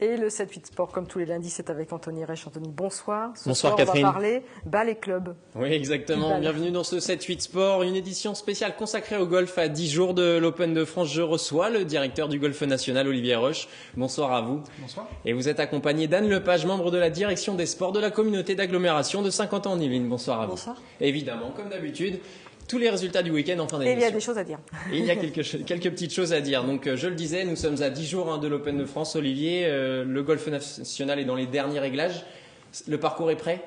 Et le 7-8 Sport, comme tous les lundis, c'est avec Anthony Reich. Anthony, bonsoir. Bonsoir Catherine. On va parler bal et club. Oui, exactement. Bienvenue dans ce 7-8 Sport, une édition spéciale consacrée au golf à 10 jours de l'Open de France. Je reçois le directeur du golf national, Olivier Roche. Bonsoir à vous. Bonsoir. Et vous êtes accompagné d'Anne Lepage, membre de la direction des sports de la communauté d'agglomération de Saint-Quentin-en-Yvelines. Bonsoir à vous. Bonsoir. Évidemment, comme d'habitude, tous les résultats du week-end en fin d'émission. Et il y a des choses à dire. Et il y a quelques petites choses à dire. Donc, je le disais, nous sommes à 10 jours de l'Open de France. Olivier, le golf national est dans les derniers réglages. Le parcours est prêt ?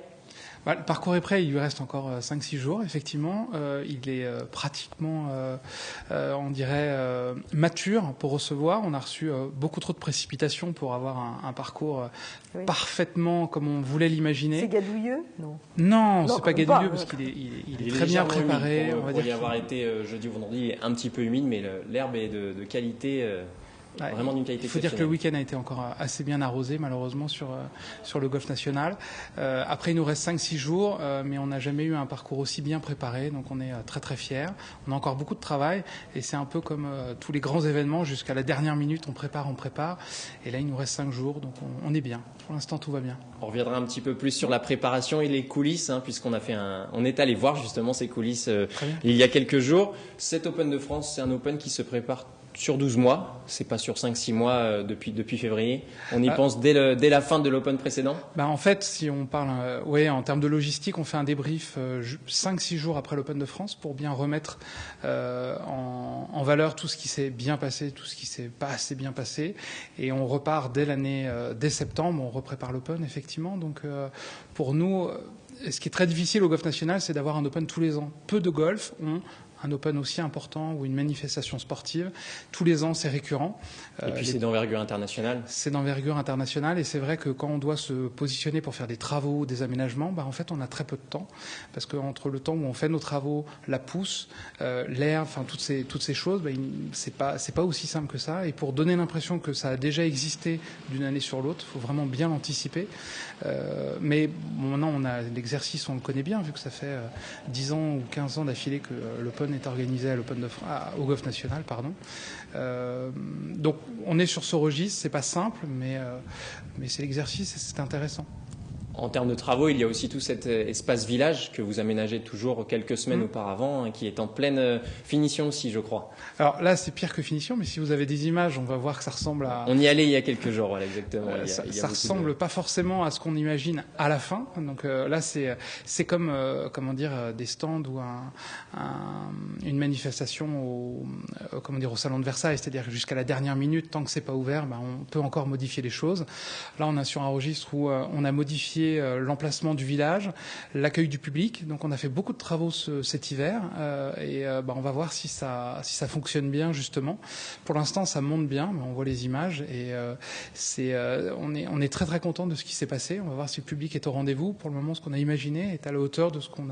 Le parcours est prêt, il lui reste encore 5-6 jours, effectivement. Il est pratiquement, on dirait, mature pour recevoir. On a reçu beaucoup trop de précipitations pour avoir un parcours parfaitement comme on voulait l'imaginer. C'est gadouilleux ? Non. Non, c'est pas gadouilleux parce qu'il est très bien préparé. On va dire y avoir été jeudi ou vendredi, il est un petit peu humide, mais l'herbe est de qualité. Vraiment d'une qualité. Il faut dire que le week-end a été encore assez bien arrosé, malheureusement, sur le golf national. Après, il nous reste 5-6 jours, mais on n'a jamais eu un parcours aussi bien préparé, donc on est très très fiers. On a encore beaucoup de travail, et c'est un peu comme tous les grands événements, jusqu'à la dernière minute, on prépare. Et là, il nous reste 5 jours, donc on est bien. Pour l'instant, tout va bien. On reviendra un petit peu plus sur la préparation et les coulisses, puisqu'on a on est allé voir justement ces coulisses il y a quelques jours. Cet Open de France, c'est un Open qui se prépare sur 12 mois, c'est pas sur 5-6 mois depuis février. On y pense dès la fin de l'Open précédent. En fait, si on parle en termes de logistique, on fait un débrief 5-6 jours après l'Open de France pour bien remettre en valeur tout ce qui s'est bien passé, tout ce qui s'est pas assez bien passé. Et on repart dès septembre, on reprépare l'Open, effectivement. Donc pour nous, ce qui est très difficile au golf national, c'est d'avoir un Open tous les ans. Peu de golf ont un Open aussi important ou une manifestation sportive. Tous les ans, c'est récurrent. Et puis c'est d'envergure internationale. C'est d'envergure internationale, et c'est vrai que quand on doit se positionner pour faire des travaux, des aménagements, en fait, on a très peu de temps. Parce qu'entre le temps où on fait nos travaux, la pousse, l'air, enfin toutes ces choses, c'est pas aussi simple que ça. Et pour donner l'impression que ça a déjà existé d'une année sur l'autre, il faut vraiment bien l'anticiper. Mais maintenant, l'exercice, on le connaît bien, vu que ça fait 10 ans ou 15 ans d'affilée que l'Open est organisé au golf national, pardon. Donc on est sur ce registre, c'est pas simple, mais c'est l'exercice et c'est intéressant. En termes de travaux, il y a aussi tout cet espace village que vous aménagez toujours quelques semaines auparavant, qui est en pleine finition aussi, je crois. Alors là, c'est pire que finition, mais si vous avez des images, on va voir que ça ressemble à... On y allait il y a quelques jours, voilà, exactement. Ça ressemble pas forcément à ce qu'on imagine à la fin. Donc là, c'est comme, des stands ou une manifestation au Salon de Versailles, c'est-à-dire que jusqu'à la dernière minute, tant que c'est pas ouvert, on peut encore modifier les choses. Là, on est sur un registre où on a modifié l'emplacement du village, l'accueil du public. Donc on a fait beaucoup de travaux cet hiver et on va voir si ça fonctionne bien justement. Pour l'instant ça monte bien, on voit les images et on est très très content de ce qui s'est passé. On va voir si le public est au rendez-vous. Pour le moment, ce qu'on a imaginé est à la hauteur de ce qu'on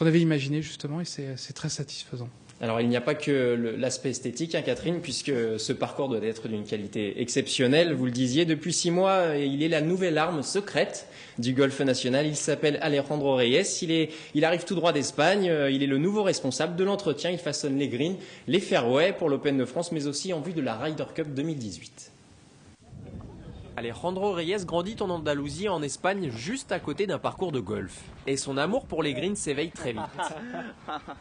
avait imaginé justement, et c'est très satisfaisant. Alors il n'y a pas que l'aspect esthétique, Catherine, puisque ce parcours doit être d'une qualité exceptionnelle. Vous le disiez, depuis 6 mois, il est la nouvelle arme secrète du golf national. Il s'appelle Alejandro Reyes. Il arrive tout droit d'Espagne. Il est le nouveau responsable de l'entretien. Il façonne les greens, les fairways pour l'Open de France, mais aussi en vue de la Ryder Cup 2018. Alejandro Reyes grandit en Andalousie, en Espagne, juste à côté d'un parcours de golf. Et son amour pour les greens s'éveille très vite.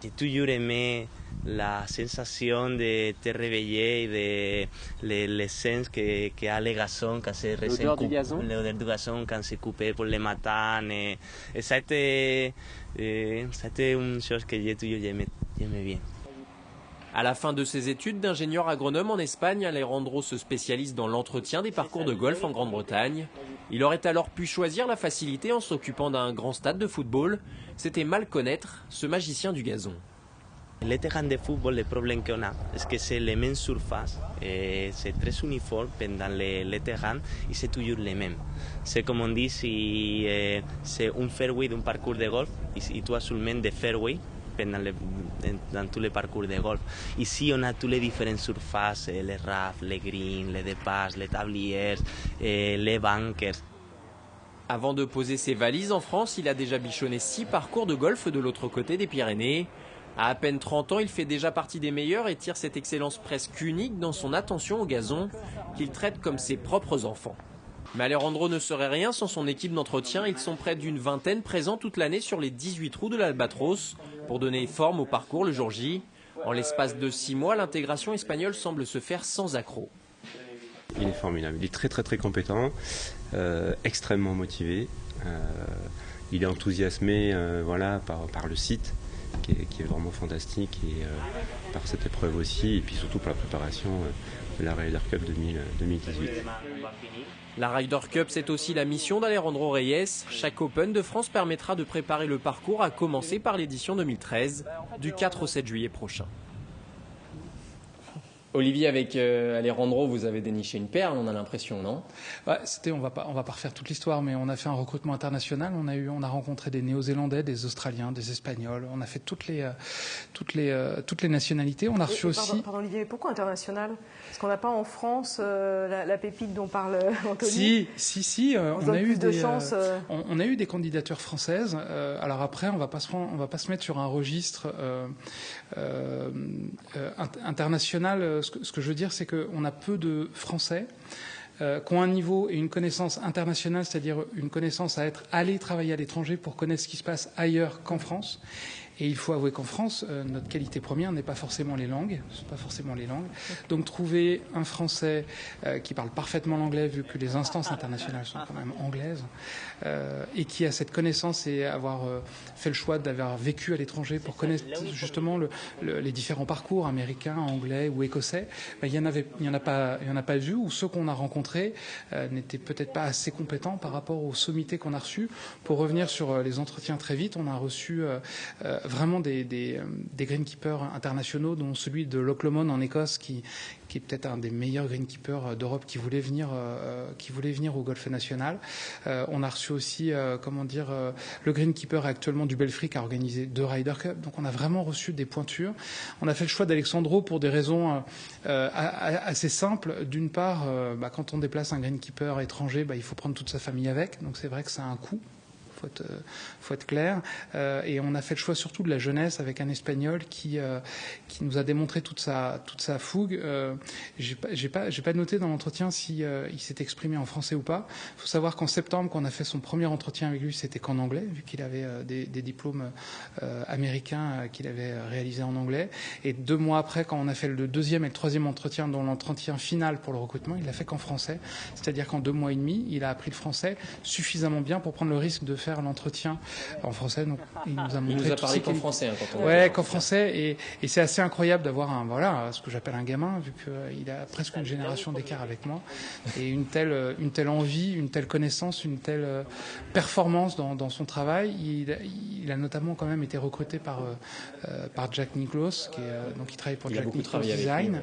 J'ai toujours aimé la sensation de te réveiller et de l'essence qu'a le gazon quand c'est l'odeur du gazon, l'odeur du gazon quand c'est coupé pour le matin. Et ça a été une chose que j'ai toujours aimé bien. À la fin de ses études d'ingénieur agronome en Espagne, Alejandro se spécialise dans l'entretien des parcours de golf en Grande-Bretagne. Il aurait alors pu choisir la facilité en s'occupant d'un grand stade de football. C'était mal connaître ce magicien du gazon. Les terrains de football, le problème qu'on a, c'est que c'est les mêmes surfaces, c'est très uniforme pendant les terrains et c'est toujours les mêmes. C'est comme on dit, si c'est un fairway d'un parcours de golf, et tu as seulement des fairways dans tous les parcours de golf. Ici, on a toutes les différentes surfaces, les rafts, les greens, les dépasses, les tabliers, les bunkers. Avant de poser ses valises en France, il a déjà bichonné 6 parcours de golf de l'autre côté des Pyrénées. À peine 30 ans, il fait déjà partie des meilleurs et tire cette excellence presque unique dans son attention au gazon, qu'il traite comme ses propres enfants. Mais Alejandro ne serait rien sans son équipe d'entretien. Ils sont près d'une vingtaine présents toute l'année sur les 18 trous de l'Albatros pour donner forme au parcours le jour J. En l'espace de 6 mois, l'intégration espagnole semble se faire sans accroc. Il est formidable, il est très très très compétent, extrêmement motivé. Il est enthousiasmé par le site qui est vraiment fantastique et par cette épreuve aussi, et puis surtout par la préparation de la Ryder Cup 2018. La Ryder Cup, c'est aussi la mission d'Alejandro Reyes. Chaque Open de France permettra de préparer le parcours, à commencer par l'édition 2013, du 4 au 7 juillet prochain. Olivier, avec Alejandro, vous avez déniché une perle, on a l'impression, non? Ouais, on va pas refaire toute l'histoire, mais on a fait un recrutement international. On a rencontré des Néo-Zélandais, des Australiens, des Espagnols. On a fait toutes les nationalités. On a reçu aussi. Pardon Olivier, pourquoi international? Parce qu'on n'a pas en France la pépite dont parle Anthony. Si. On a eu des candidatures françaises. Alors après, on va pas se mettre sur un registre international. Ce que je veux dire, c'est qu'on a peu de Français qui ont un niveau et une connaissance internationale, c'est-à-dire une connaissance à être allé travailler à l'étranger pour connaître ce qui se passe ailleurs qu'en France. Et il faut avouer qu'en France, notre qualité première n'est pas forcément les langues. Donc trouver un Français qui parle parfaitement l'anglais, vu que les instances internationales sont quand même anglaises, et qui a cette connaissance et avoir fait le choix d'avoir vécu à l'étranger pour connaître justement les différents parcours américains, anglais ou écossais, il y en a pas vu, ou ceux qu'on a rencontrés n'étaient peut-être pas assez compétents par rapport aux sommités qu'on a reçues. Pour revenir sur les entretiens très vite, on a reçu vraiment des greenkeepers internationaux, dont celui de Loch Lomond en Écosse, qui est peut-être un des meilleurs greenkeepers d'Europe, qui voulait venir au Golfe National. On a reçu aussi, le greenkeeper actuellement du Belfry, qui a organisé 2 Ryder Cup. Donc on a vraiment reçu des pointures. On a fait le choix d'Alexandro pour des raisons assez simples. D'une part, quand on déplace un greenkeeper étranger, il faut prendre toute sa famille avec. Donc c'est vrai que ça a un coût. Faut être clair. Et on a fait le choix surtout de la jeunesse avec un Espagnol qui nous a démontré toute sa fougue. J'ai pas noté dans l'entretien si il s'est exprimé en français ou pas. Il faut savoir qu'en septembre, quand on a fait son premier entretien avec lui, c'était qu'en anglais, vu qu'il avait des diplômes américains qu'il avait réalisés en anglais. Et 2 mois après, quand on a fait le deuxième et le troisième entretien, dont l'entretien final pour le recrutement, il l'a fait qu'en français. C'est-à-dire qu'en 2 mois et demi, il a appris le français suffisamment bien pour prendre le risque de faire l'entretien en français. Donc, il nous a parlé qu'en français. Qu'en français. Et c'est assez incroyable d'avoir ce que j'appelle un gamin, vu qu'il a presque une génération d'écart avec moi. Et une telle envie, une telle connaissance, une telle performance dans son travail. Il a notamment quand même été recruté par Jack Nicklaus, qui travaille pour Jack Nicklaus Design.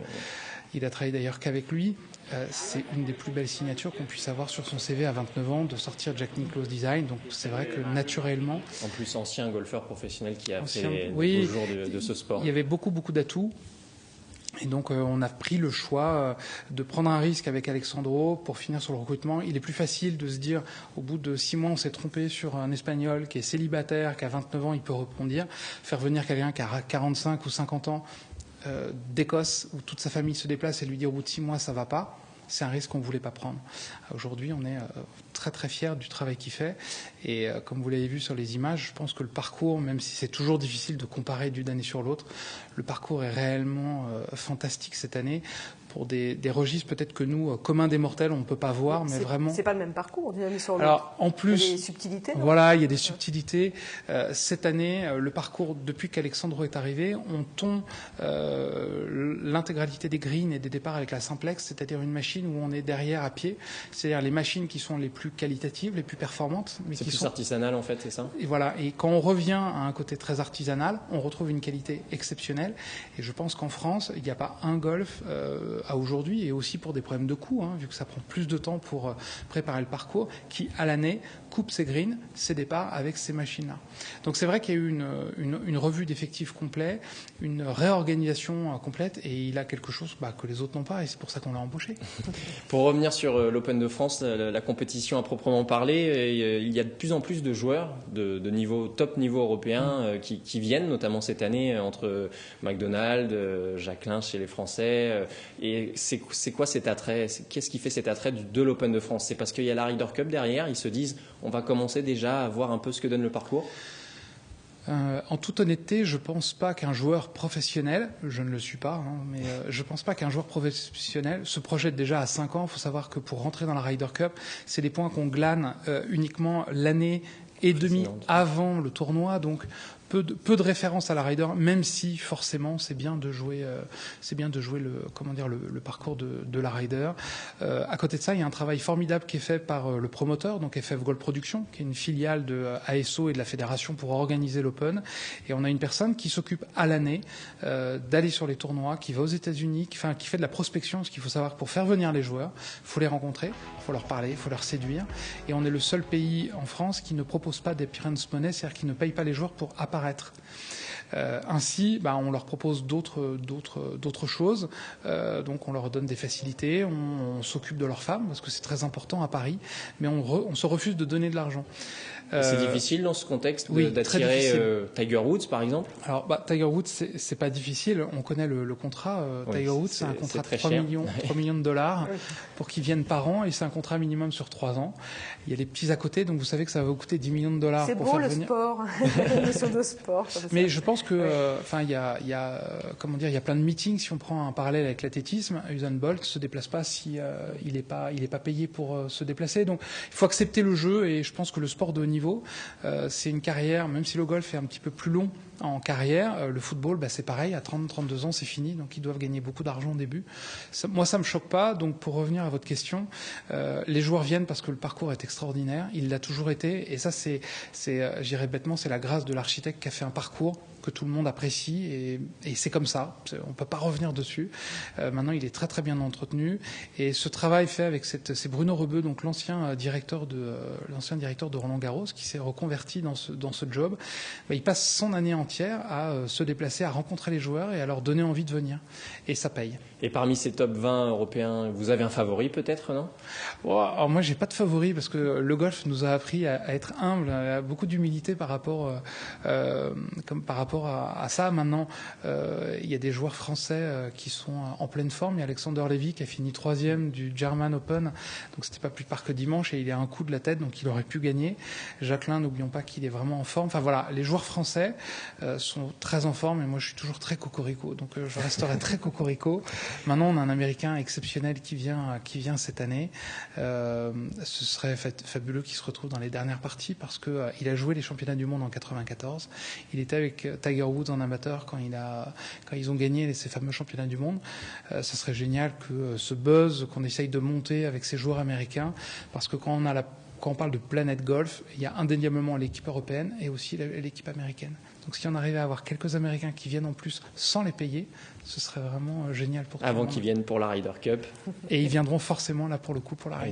Il a travaillé d'ailleurs qu'avec lui. C'est une des plus belles signatures qu'on puisse avoir sur son CV à 29 ans, de sortir Jack Nicklaus Design. Donc c'est vrai que naturellement... En plus, ancien golfeur professionnel qui a fait le jour de ce sport. Il y avait beaucoup d'atouts. Et donc on a pris le choix de prendre un risque avec Alexandro pour finir sur le recrutement. Il est plus facile de se dire, au bout de 6 mois, on s'est trompé sur un Espagnol qui est célibataire, qui a 29 ans, il peut rebondir. Faire venir quelqu'un qui a 45 ou 50 ans d'Écosse, où toute sa famille se déplace, et lui dire au bout de 6 mois, ça va pas. C'est un risque qu'on ne voulait pas prendre. Aujourd'hui, on est très très fiers du travail qu'il fait. Et comme vous l'avez vu sur les images, je pense que le parcours, même si c'est toujours difficile de comparer d'une année sur l'autre, le parcours est réellement fantastique cette année. Pour des registres peut-être que nous, communs des mortels, on ne peut pas voir, mais vraiment... C'est pas le même parcours d'une année sur l'autre. Alors, en plus... Il y a des subtilités. Voilà, il y a des subtilités. Cette année, le parcours, depuis qu'Alexandro est arrivé, on tond l'intégralité des greens et des départs avec la simplex, c'est-à-dire une machine où on est derrière à pied. C'est-à-dire les machines qui sont les plus qualitatives, les plus performantes. C'est plus artisanal, en fait, c'est ça? Et voilà. Et quand on revient à un côté très artisanal, on retrouve une qualité exceptionnelle. Et je pense qu'en France, il n'y a pas un golf à aujourd'hui, et aussi pour des problèmes de coût, vu que ça prend plus de temps pour préparer le parcours, qui à l'année coupe ses greens, ses départs avec ces machines-là. Donc c'est vrai qu'il y a eu une revue d'effectifs complet, une réorganisation complète, et il a quelque chose que les autres n'ont pas, et c'est pour ça qu'on l'a embauché. Pour revenir sur l'Open de France, la compétition à proprement parler, il y a de plus en plus de joueurs de niveau top niveau européen qui viennent, notamment cette année entre McDonald's, Jacquelin chez les Français. Et c'est quoi cet attrait? Qu'est-ce qui fait cet attrait de l'Open de France? C'est parce qu'il y a la Ryder Cup derrière, ils se disent on va commencer déjà à voir un peu ce que donne le parcours? En toute honnêteté, je ne pense pas qu'un joueur professionnel, je ne le suis pas, mais je ne pense pas qu'un joueur professionnel se projette déjà à 5 ans. Il faut savoir que pour rentrer dans la Ryder Cup, c'est des points qu'on glane uniquement l'année et demie avant le tournoi, donc peu de références à la Ryder, même si forcément c'est bien de jouer le parcours de la Ryder. À côté de ça, il y a un travail formidable qui est fait par le promoteur, donc FF Gold Production, qui est une filiale de ASO et de la fédération pour organiser l'Open. Et on a une personne qui s'occupe à l'année d'aller sur les tournois, qui va aux États-Unis, qui fait de la prospection. Parce qu'il faut savoir que pour faire venir les joueurs, il faut les rencontrer, il faut leur parler, il faut leur séduire. Et on est le seul pays en France qui ne propose pas d'appearance money, c'est-à-dire qui ne paye pas les joueurs pour apparaître. Ainsi, on leur propose d'autres choses. Donc, on leur donne des facilités, on s'occupe de leurs femmes parce que c'est très important à Paris, mais on se refuse de donner de l'argent. C'est difficile dans ce contexte d'attirer Tiger Woods, par exemple? Alors, Tiger Woods, c'est pas difficile. On connaît le contrat. Tiger Woods, c'est un contrat de 3 millions de dollars pour qu'ils viennent par an, et c'est un contrat minimum sur 3 ans. Il y a les petits à côté, donc vous savez que ça va vous coûter 10 millions de dollars pour faire venir. C'est beau le sport, l'émission de sport. Mais je pense que, il y a plein de meetings. Si on prend un parallèle avec l'athlétisme, Usain Bolt se déplace pas si il est pas payé pour se déplacer. Donc, il faut accepter le jeu, et je pense que le sport de haut niveau, c'est une carrière, même si le golf est un petit peu plus long en carrière, le football, c'est pareil, à 30-32 ans, c'est fini, donc ils doivent gagner beaucoup d'argent au début. Moi, ça me choque pas. Donc, pour revenir à votre question, les joueurs viennent parce que le parcours est extraordinaire, il l'a toujours été, et ça, j'irais bêtement, c'est la grâce de l'architecte qui a fait un parcours que tout le monde apprécie, et c'est comme ça, on peut pas revenir dessus. Maintenant, il est très très bien entretenu, et ce travail fait avec c'est Bruno Rebeu, donc l'ancien directeur de Roland Garros, qui s'est reconverti dans ce job. Il passe son année entière à se déplacer, à rencontrer les joueurs et à leur donner envie de venir, et ça paye. Et parmi ces top 20 européens, vous avez un favori peut-être, non? Alors moi, j'ai pas de favori, parce que le golf nous a appris à être humble, à beaucoup d'humilité par rapport à ça. Maintenant, il y a des joueurs français qui sont en pleine forme. Il y a Alexander Lévy qui a fini 3e du German Open, donc c'était pas plus tard que dimanche, et il est à un coup de la tête, donc il aurait pu gagner. Jacquelin, n'oublions pas qu'il est vraiment en forme. Enfin voilà, les joueurs français sont très en forme, et moi je suis toujours très cocorico, donc je resterai très cocorico. Maintenant, on a un Américain exceptionnel qui vient cette année. Ce serait fabuleux qu'il se retrouve dans les dernières parties, parce que il a joué les championnats du monde en 94. Il était avec Tiger Woods en amateur quand ils ont gagné ces fameux championnats du monde. Ça serait génial que ce buzz qu'on essaye de monter avec ces joueurs américains, parce que quand on parle de planète golf, il y a indéniablement l'équipe européenne et aussi l'équipe américaine. Donc si on arrivait à avoir quelques Américains qui viennent en plus sans les payer, ce serait vraiment génial pour tout le monde. Avant qu'ils viennent pour la Ryder Cup. Et ils viendront forcément là pour le coup pour la Ryder Cup.